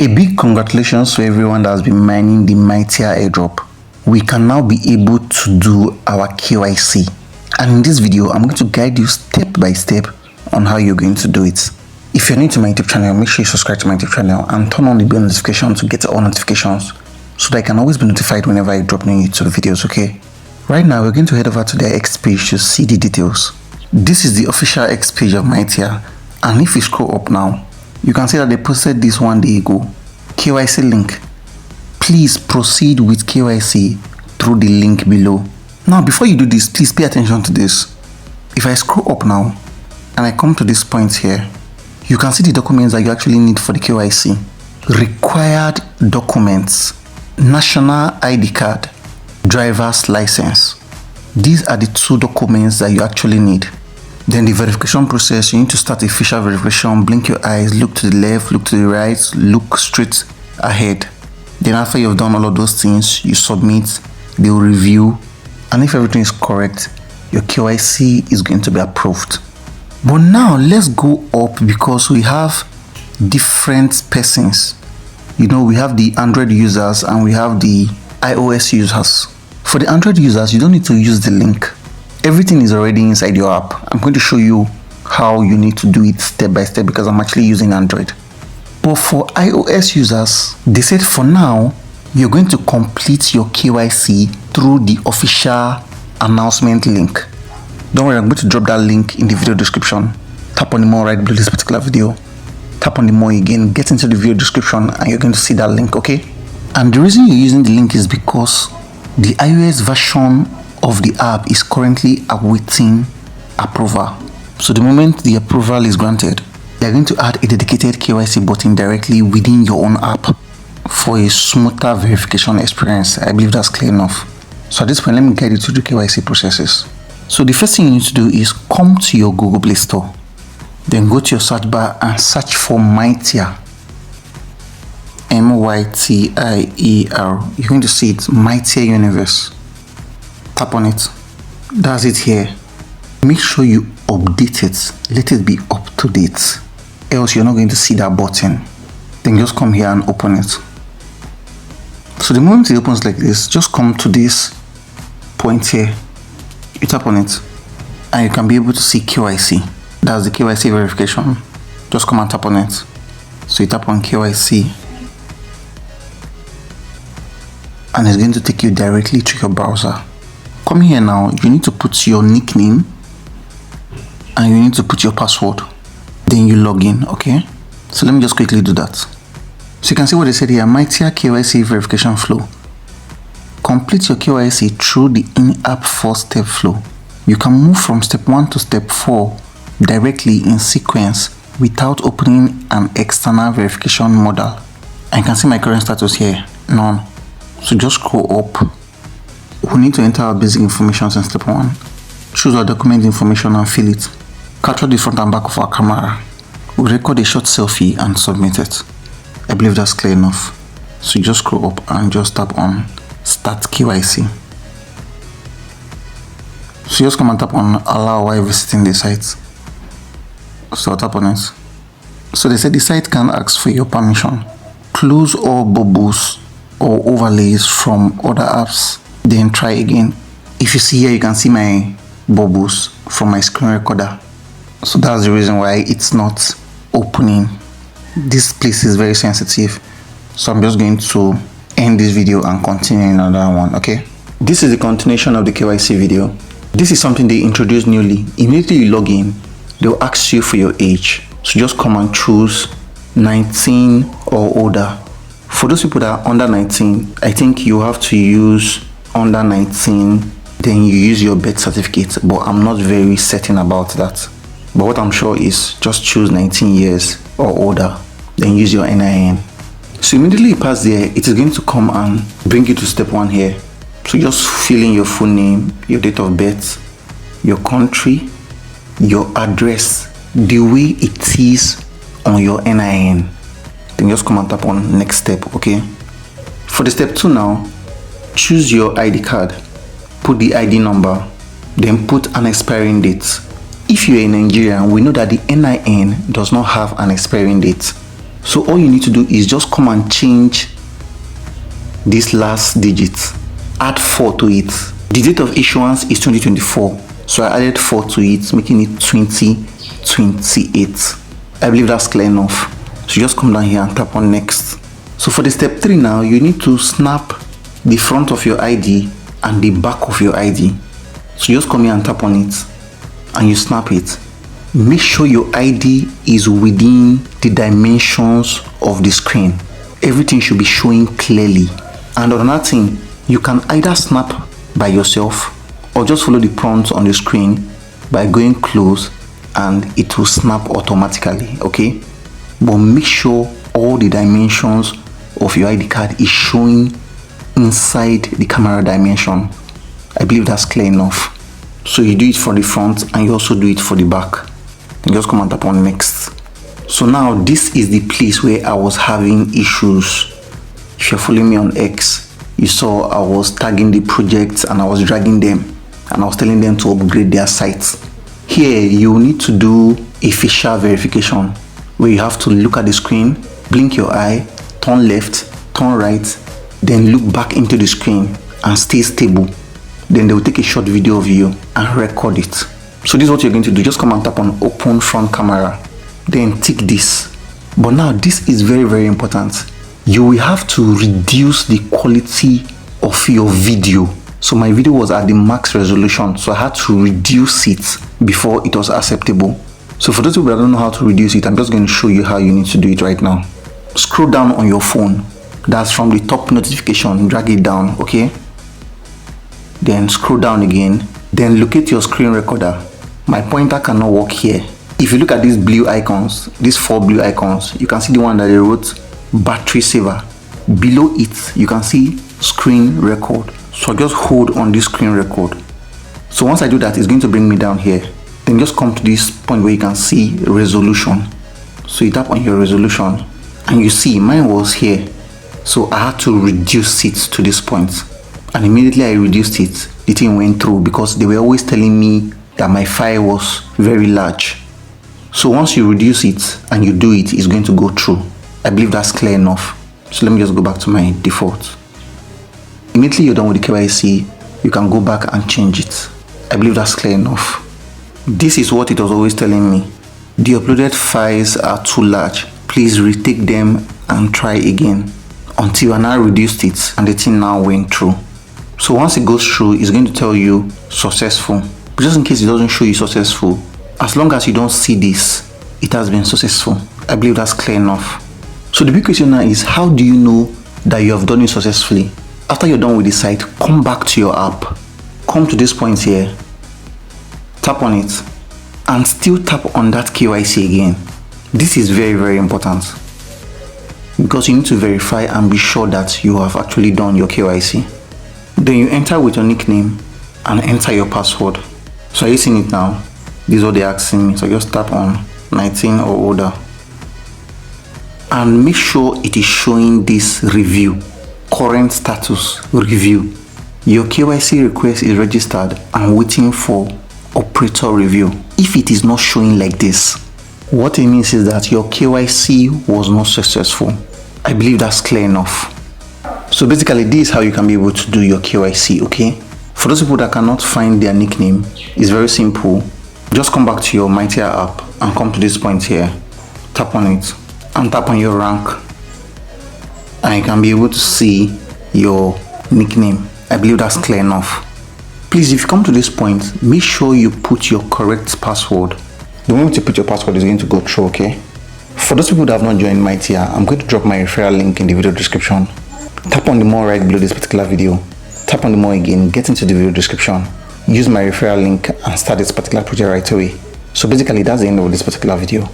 A big congratulations to everyone that has been mining the MYTIER Airdrop. We can now be able to do our KYC. And in this video, I'm going to guide you step by step on how you're going to do it. If you're new to my YouTube channel, make sure you subscribe to my YouTube channel and turn on the bell notification to get all notifications so that I can always be notified whenever I drop new YouTube videos, okay? Right now, we're going to head over to their X page to see the details. This is the official X page of MYTIER, and if you scroll up now, you can see that they posted this 1 day ago. KYC link. Please proceed with KYC through the link below. Now, before you do this, please pay attention to this. If I scroll up now, and I come to this point here, you can see the documents that you actually need for the KYC. Required documents: national ID card, driver's license. These are the 2 documents that you actually need. Then the verification process, you need to start a facial verification, blink your eyes, look to the left, look to the right, look straight ahead. Then after you've done all of those things, you submit, they will review, and if everything is correct, your KYC is going to be approved. But now let's go up, because we have different persons. You know, we have the Android users and we have the iOS users. For the Android users, you don't need to use the link. Everything is already inside your app. I'm going to show you how you need to do it step by step because I'm actually using Android. But for iOS users, they said for now, you're going to complete your KYC through the official announcement link. Don't worry, I'm going to drop that link in the video description. Tap on the more right below this particular video. Tap on the more again, get into the video description, and you're going to see that link, okay? And the reason you're using the link is because the iOS version of the app is currently awaiting approval. So the moment the approval is granted, they're going to add a dedicated KYC button directly within your own app for a smoother verification experience. I believe that's clear enough. So at this point, let me guide you through the KYC processes. So the first thing you need to do is come to your Google Play Store. Then go to your search bar and search for MYTIER. MYTIER. You're going to see it, MYTIER Universe. Tap on it. That's it here. Make sure you update it. Let it be up to date. Else you're not going to see that button. Then just come here and open it. So the moment it opens like this, just come to this point here. You tap on it and you can be able to see KYC. That's the KYC verification. Just come and tap on it. So you tap on KYC and it's going to take you directly to your browser. Come here now, you need to put your nickname and you need to put your password. Then you log in, okay? So let me just quickly do that. So you can see what they said here, MYTIER KYC verification flow. Complete your KYC through the in-app 4-step flow. You can move from step 1 to step 4 directly in sequence without opening an external verification modal. And you can see my current status here, none. So just scroll up. We need to enter our basic information in step 1. Choose our document information and fill it. Capture the front and back of our camera. We record a short selfie and submit it. I believe that's clear enough. So you just scroll up and just tap on Start KYC. So just come and tap on Allow while visiting the site. So I'll tap on it. So they said the site can ask for your permission. Close all bubbles or overlays from other apps. Then try again. If you see here, you can see my bubbles from my screen recorder. So that's the reason why it's not opening. This place is very sensitive. So I'm just going to end this video and continue another one, okay? This is the continuation of the KYC video. This is something they introduced newly. Immediately you log in, they'll ask you for your age. So just come and choose 19 or older. For those people that are under 19, I think you have to use under 19, then you use your birth certificate, but I'm not very certain about that. But what I'm sure is just choose 19 years or older, then use your NIN. So immediately you pass there, it is going to come and bring you to step 1 here. So just fill in your full name, your date of birth, your country, your address, the way it is on your NIN. Then just come and tap on next step, okay? For the step 2 now, choose your ID card, put the ID number, then put an expiring date. If you're in Nigeria, we know that the NIN does not have an expiring date. So all you need to do is just come and change this last digit, add 4 to it. The date of issuance is 2024, so I added 4 to it, making it 2028. I believe that's clear enough. So just come down here and tap on next. So for the step 3 now, you need to snap the front of your ID and the back of your ID. So just come here and tap on it and you snap it. Make sure your ID is within the dimensions of the screen. Everything should be showing clearly. And another thing, you can either snap by yourself or just follow the prompts on the screen by going close and it will snap automatically, okay? But make sure all the dimensions of your ID card is showing inside the camera dimension. I believe that's clear enough. So you do it for the front and you also do it for the back. And just come and tap on next. So now this is the place where I was having issues. If you're following me on X, you saw I was tagging the projects and I was dragging them and I was telling them to upgrade their sites. Here you need to do a facial verification where you have to look at the screen, blink your eye, turn left, turn right, then look back into the screen and stay stable. Then they will take a short video of you and record it. So this is what you're going to do. Just come and tap on open front camera, then tick this. But now this is very, very important. You will have to reduce the quality of your video. So my video was at the max resolution, so I had to reduce it before it was acceptable. So for those people that don't know how to reduce it, I'm just going to show you how you need to do it right now. Scroll down on your phone. That's from the top notification, drag it down, okay? Then scroll down again, then locate your screen recorder. My pointer cannot work here. If you look at these blue icons, these 4 blue icons, you can see the one that they wrote battery saver. Below it, you can see screen record. So I just hold on this screen record. So once I do that, it's going to bring me down here. Then just come to this point where you can see resolution. So you tap on your resolution and you see mine was here. So I had to reduce it to this point. And immediately I reduced it, the thing went through because they were always telling me that my file was very large. So once you reduce it and you do it, it's going to go through. I believe that's clear enough. So let me just go back to my default. Immediately you're done with the KYC, you can go back and change it. I believe that's clear enough. This is what it was always telling me. The uploaded files are too large. Please retake them and try again. Until I now reduced it and the thing now went through. So once it goes through, it's going to tell you successful. But just in case it doesn't show you successful, as long as you don't see this, it has been successful. I believe that's clear enough. So the big question now is, how do you know that you have done it successfully? After you're done with the site, come back to your app. Come to this point here, tap on it, and still tap on that KYC again. This is very, very important because you need to verify and be sure that you have actually done your KYC. Then you enter with your nickname and enter your password. So are you seeing it now? This is what they're asking me. So just tap on 19 or older and make sure it is showing this review, current status review. Your KYC request is registered and waiting for operator review. If it is not showing like this, what it means is that your KYC was not successful. I believe that's clear enough. So basically this is how you can be able to do your KYC, okay? For those people that cannot find their nickname, it's very simple. Just come back to your MYTIER app and come to this point here. Tap on it and tap on your rank. And you can be able to see your nickname. I believe that's clear enough. Please, if you come to this point, make sure you put your correct password. The moment you put your password, is going to go through, okay? For those people that have not joined MYTIER, I'm going to drop my referral link in the video description. Tap on the more right below this particular video. Tap on the more again, get into the video description. Use my referral link and start this particular project right away. So basically, that's the end of this particular video.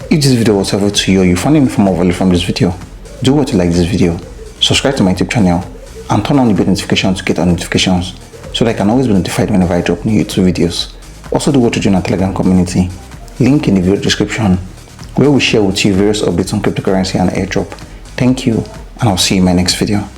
If this video was helpful to you, or you found any form of value from this video, do what you like this video. Subscribe to my YouTube channel and turn on the bell notification to get our notifications so that I can always be notified whenever I drop new YouTube videos. Also do what to join our Telegram community. Link in the video description, where we share with you various updates on cryptocurrency and airdrop. Thank you, and I'll see you in my next video.